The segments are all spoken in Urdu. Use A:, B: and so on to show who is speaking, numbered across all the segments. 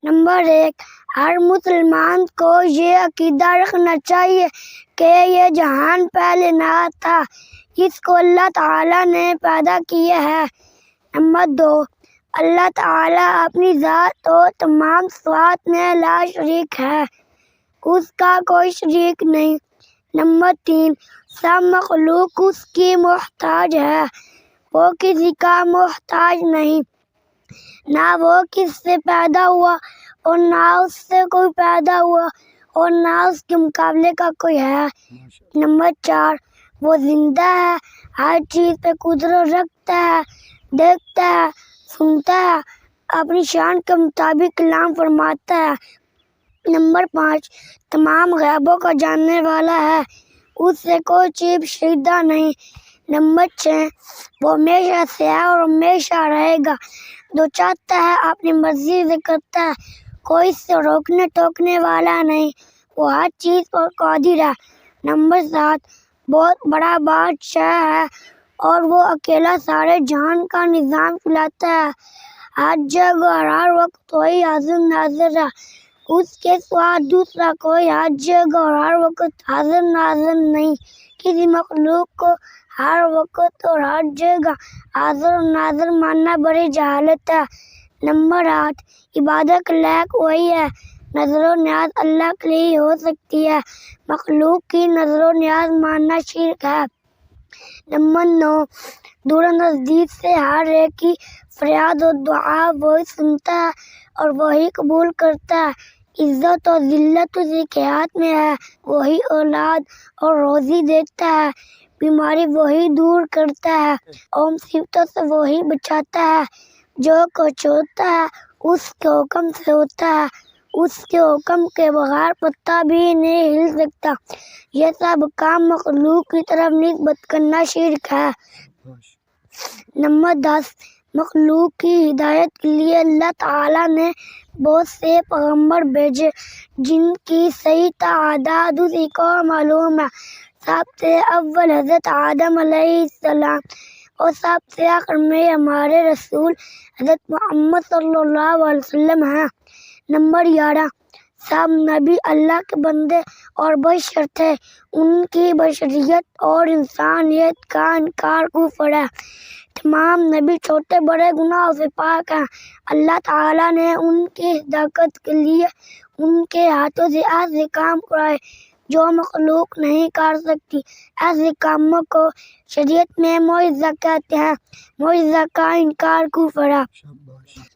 A: نمبر 1، ہر مسلمان کو یہ عقیدہ رکھنا چاہیے کہ یہ جہان پہلے نہ تھا، اس کو اللہ تعالیٰ نے پیدا کیا ہے۔ نمبر 2، اللہ تعالیٰ اپنی ذات و تمام صفات میں لا شریک ہے، اس کا کوئی شریک نہیں۔ نمبر 3، سب مخلوق اس کی محتاج ہے، وہ کسی کا محتاج نہیں، نہ وہ کس سے پیدا ہوا اور نہ اس سے کوئی پیدا ہوا اور نہ اس کے مقابلے کا کوئی ہے۔ نمبر 4، وہ زندہ ہے، ہر چیز پہ قدرت رکھتا ہے، دیکھتا ہے، سنتا ہے، اپنی شان کے مطابق کلام فرماتا ہے۔ نمبر 5، تمام غیبوں کا جاننے والا ہے، اس سے کوئی چیز پوشیدہ نہیں۔ نمبر 6، وہ ہمیشہ سے ہے اور ہمیشہ رہے گا، جو چاہتا ہے اپنی مرضی سے کرتا ہے، کوئی اس سے روکنے ٹوکنے والا نہیں، وہ ہر چیز پر قادر ہے۔ نمبر 7، بہت بڑا بادشاہ ہے اور وہ اکیلا سارے جہان کا نظام چلاتا ہے، ہر جگہ اور ہر وقت وہی حاضر ناظر ہے، اس کے سوا دوسرا کوئی ہر جگہ اور ہر وقت حاضر ناظر نہیں۔ کسی مخلوق کو ہر وقت اور ہر جگہ حاضر و ناظر ماننا بڑی جہالت ہے۔ نمبر 8، عبادت کے لائق وہی ہے، نظر و نیاز اللہ کے لیے ہی ہو سکتی ہے، مخلوق کی نظر و نیاز ماننا شرک ہے۔ نمبر 9، دور و نزدیک سے ہر ایک کی فریاد و دعا وہی سنتا ہے اور وہی قبول کرتا ہے، عزت و ذلت اسی کے ہاتھ میں ہے، وہی اولاد اور روزی دیتا ہے، بیماری وہی دور کرتا ہے اور مصیبتوں سے وہی بچاتا ہے۔ جو کچھ ہوتا ہے اس کے حکم سے ہوتا ہے، اس کے حکم کے بغیر پتہ بھی نہیں ہل سکتا، یہ سب کام مخلوق کی طرف نسبت کرنا شرک ہے۔ نمبر 10، مخلوق کی ہدایت کے لیے اللہ تعالیٰ نے بہت سے پیغمبر بھیجے، جن کی صحیح تعداد اسی کو معلوم ہے۔ سب سے اول حضرت آدم علیہ السلام اور سب سے آخر میں ہمارے رسول حضرت محمد صلی اللہ علیہ وسلم ہیں۔ نمبر 11، سب نبی اللہ کے بندے اور بشر تھے، ان کی بشریت اور انسانیت کا انکار کفر ہے۔ تمام نبی چھوٹے بڑے گناہوں سے پاک ہیں، اللہ تعالیٰ نے ان کی صداقت کے لیے ان کے ہاتھوں سے ایسے کام کرائے جو مخلوق نہیں کر سکتی، ایسے کاموں کو شریعت میں معجزہ کہتے ہیں، معجزہ کا انکار کفر ہے۔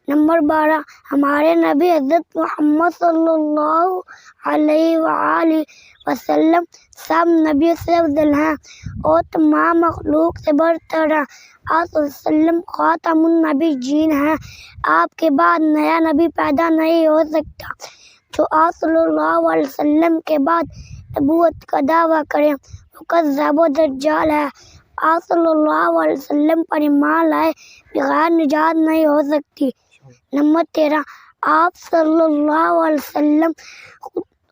A: نمبر 12، ہمارے نبی حضرت محمد صلی اللہ علیہ وآلہ وسلم سب نبیوں سے افضل ہیں اور تمام مخلوق سے برتر ہیں۔ آپ صلی اللہ علیہ وسلم خاتم النبیین ہیں، آپ کے بعد نیا نبی پیدا نہیں ہو سکتا جو آپ صلی اللہ علیہ وسلم کے بعد نبوت کا دعویٰ کرے، وہ کذاب و دجال ہے۔ آپ صلی اللہ علیہ وسلم پر ایمان لائے بغیر نجات نہیں ہو سکتی۔ نمبر 13، آپ صلی اللہ علیہ وسلم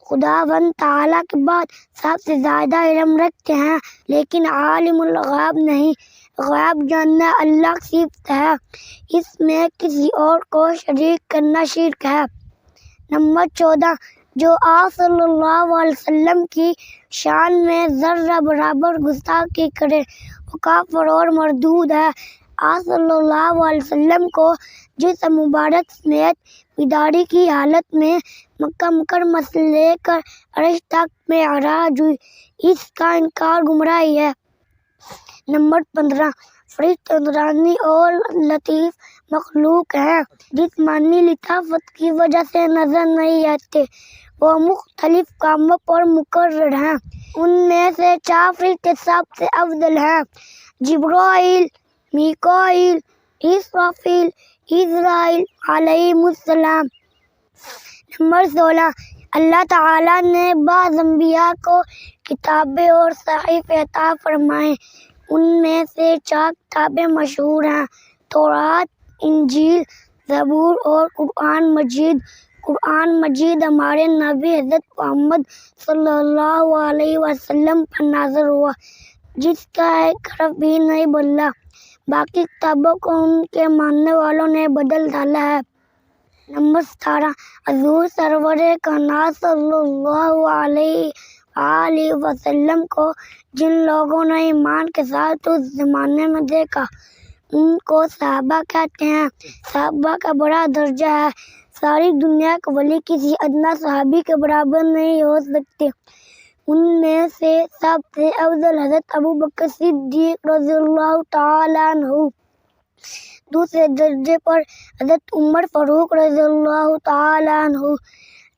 A: خداوند تعالیٰ کے بعد سب سے زیادہ علم رکھتے ہیں، لیکن عالم الغیب نہیں، غیب جاننا اللہ کی صفت ہے، اس میں کسی اور کو شریک کرنا شرک ہے۔ نمبر 14، جو آپ صلی اللہ علیہ وسلم کی شان میں ذرہ برابر گستاخی کرے وہ کافر اور مردود ہے۔ آپ صلی اللہ علیہ وسلم کو جسم مبارک سمیت بیداری کی حالت میں مکہ مکرمہ سے لے کر عرش تک معراج ہوئی، اس کا انکار گمراہی ہے۔ نمبر 15، فرشتے نورانی اور لطیف مخلوق ہیں، جسمانی لطافت کی وجہ سے نظر نہیں آتے، وہ مختلف کاموں پر مقرر ہیں۔ ان میں سے 4 فرشتے سب سے افضل ہیں، جبرائیل، میکائیل، اسرافیل، عزرائیل علیہم السلام۔ نمبر 16، اللہ تعالیٰ نے بعض انبیاء کو کتابیں اور صحائف عطا فرمائے، ان میں سے 4 کتابیں مشہور ہیں، توراۃ، انجیل، زبور اور قرآن مجید۔ قرآن مجید ہمارے نبی حضرت محمد صلی اللہ علیہ وسلم پر نازل ہوا، جس کا ایک حرف بھی نہیں بدلا، باقی کتابوں کو ان کے ماننے والوں نے بدل ڈالا ہے۔ نمبر 17 حضور سرور کائنات صلی اللہ علیہ وآلہ وسلم کو جن لوگوں نے ایمان کے ساتھ اس زمانے میں دیکھا ان کو صحابہ کہتے ہیں۔ صحابہ کا بڑا درجہ ہے، ساری دنیا کے ولی کسی ادنا صحابی کے برابر نہیں ہو سکتے۔ ان میں سے سب سے افضل حضرت ابوبکر صدیق رضی اللہ تعالیٰ عنہ، دوسرے درجے پر حضرت عمر فاروق رضی اللہ تعالیٰ عنہ،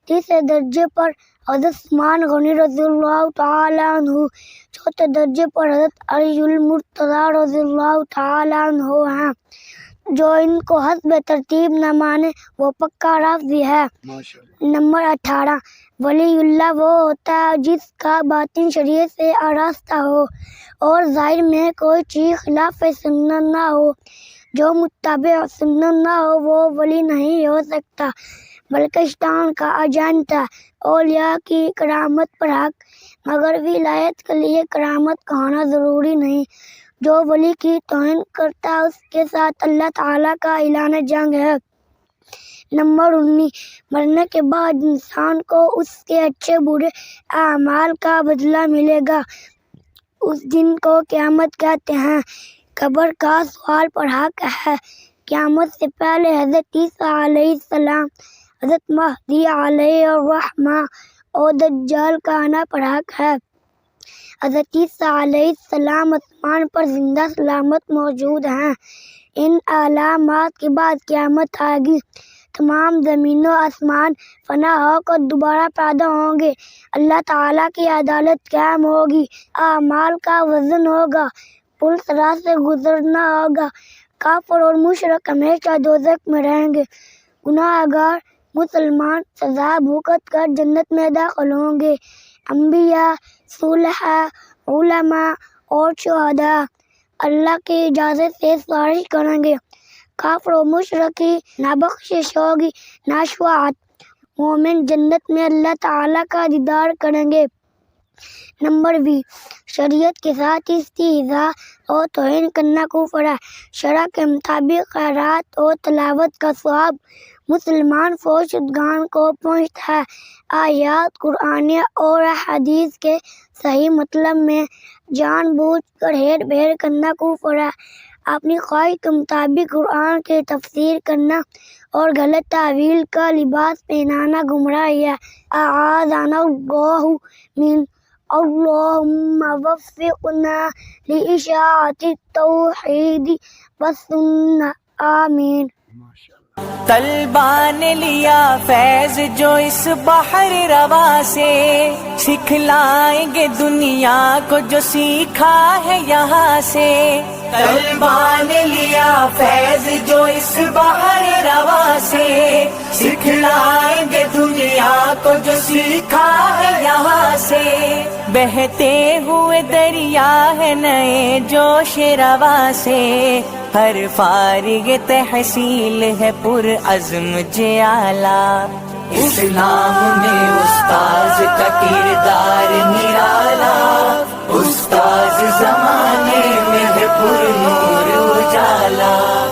A: تیسرے درجے پر حضرت عثمان غنی رضی اللہ تعالیٰ عنہ، چوتھے درجے پر حضرت علی المرتضیٰ رضی اللہ تعالیٰ عنہ ہیں۔ جو ان کو حسب ترتیب نہ مانے وہ پکا رافضی ہے۔ نمبر 18 ولی اللہ وہ ہوتا ہے جس کا باطن شریعت سے آراستہ ہو اور ظاہر میں کوئی چیز خلاف سنت نہ ہو۔ جو متبع سنت نہ ہو وہ ولی نہیں ہو سکتا بلکہ شیطان کا ایجنٹ ہے۔ اولیاء کی کرامت پر حق، مگر ولایت کے لیے کرامت کا ہونا ضروری نہیں۔ جو ولی کی توہین کرتا ہے اس کے ساتھ اللہ تعالیٰ کا اعلان جنگ ہے۔ نمبر 19 مرنے کے بعد انسان کو اس کے اچھے برے اعمال کا بدلہ ملے گا۔ اس دن کو قیامت کہتے ہیں۔ قبر کا سوال پر حق ہے۔ قیامت سے پہلے حضرت عیسیٰ علیہ السلام، حضرت مہدی علیہ الرحمہ اور دجال کا آنا پر حق ہے۔ حضرت عیسیٰ علیہ السلام آسمان پر زندہ سلامت موجود ہیں۔ ان علامات کے بعد قیامت آئے گی۔ تمام زمین و آسمان فنا ہو کر دوبارہ پیدا ہوں گے۔ اللہ تعالیٰ کی عدالت قائم ہوگی۔ اعمال کا وزن ہوگا۔ پل صراط سے گزرنا ہوگا۔ کافر اور مشرک ہمیشہ دوزخ میں رہیں گے۔ گناہ گار مسلمان سزا بھگت کر جنت میں داخل ہوں گے۔ انبیاء، صالحین، علماء اور شہداء اللہ کی اجازت سے سفارش کریں گے۔ کافر و مشرک کی نہ بخشش ہوگی نہ شفاعت۔ مومن جنت میں اللہ تعالیٰ کا دیدار کریں گے۔ نمبر 20 شریعت کے ساتھ استہزاء اور توہین کرنا کفر ہے۔ شرع کے مطابق خیرات اور تلاوت کا ثواب مسلمان فوج شدگان کو پہنچتا ہے۔ آیات قرآنیہ اور احادیث کے صحیح مطلب میں جان بوجھ کر ہیر پھیر کرنا کفر ہے۔ اپنی خواہش کے مطابق قرآن کی تفسیر کرنا اور غلط تعویل کا لباس پہنانا گمراہی ہے۔ اعاذنا اللہ من اللہم وفقنا لاشاعۃ التوحید والسنہ آمین۔
B: طلبہ نے لیا فیض جو اس بحر رواں سے، سکھلائیں گے دنیا کو جو سیکھا ہے یہاں سے۔ طلبہ نے لیا فیض جو اس بحر رواں سے، سکھلائیں گے دنیا کو جو سیکھا ہے یہاں سے۔ بہتے ہوئے دریا ہے نئے جوش رواں سے، ہر فارغ تحصیل ہے پر عزم جیالہ۔ اسلام میں استاذ کا کردار نرالا، استاذ زمانے میں ہے پر نور اجالا۔